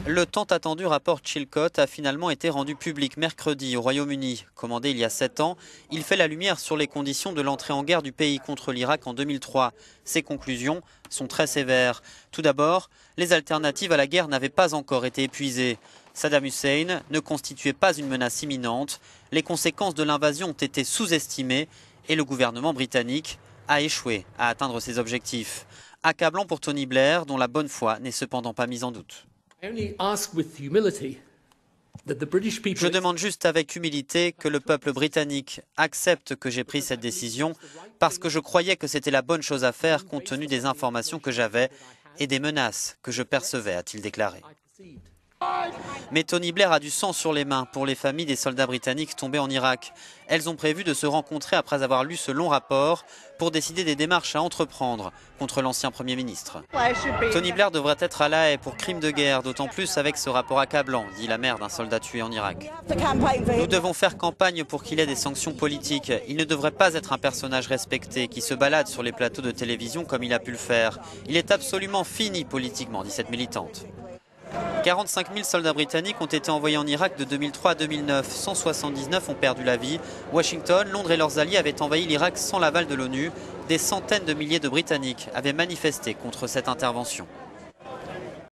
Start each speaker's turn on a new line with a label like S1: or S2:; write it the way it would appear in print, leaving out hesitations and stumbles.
S1: Le tant attendu rapport Chilcot a finalement été rendu public mercredi au Royaume-Uni. Commandé il y a 7 ans, il fait la lumière sur les conditions de l'entrée en guerre du pays contre l'Irak en 2003. Ses conclusions sont très sévères. Tout d'abord, les alternatives à la guerre n'avaient pas encore été épuisées. Saddam Hussein ne constituait pas une menace imminente. Les conséquences de l'invasion ont été sous-estimées et le gouvernement britannique a échoué à atteindre ses objectifs. Accablant pour Tony Blair, dont la bonne foi n'est cependant pas mise en doute. Je demande juste avec humilité que le peuple britannique accepte que j'ai pris cette décision parce que je croyais que c'était la bonne chose à faire compte tenu des informations que j'avais et des menaces que je percevais, a-t-il déclaré. Mais Tony Blair a du sang sur les mains pour les familles des soldats britanniques tombés en Irak. Elles ont prévu de se rencontrer après avoir lu ce long rapport pour décider des démarches à entreprendre contre l'ancien Premier ministre. Tony Blair devrait être à La Haye pour crime de guerre, d'autant plus avec ce rapport accablant, dit la mère d'un soldat tué en Irak. Nous devons faire campagne pour qu'il ait des sanctions politiques. Il ne devrait pas être un personnage respecté qui se balade sur les plateaux de télévision comme il a pu le faire. Il est absolument fini politiquement, dit cette militante. 45 000 soldats britanniques ont été envoyés en Irak de 2003 à 2009. 179 ont perdu la vie. Washington, Londres et leurs alliés avaient envahi l'Irak sans l'aval de l'ONU. Des centaines de milliers de Britanniques avaient manifesté contre cette intervention.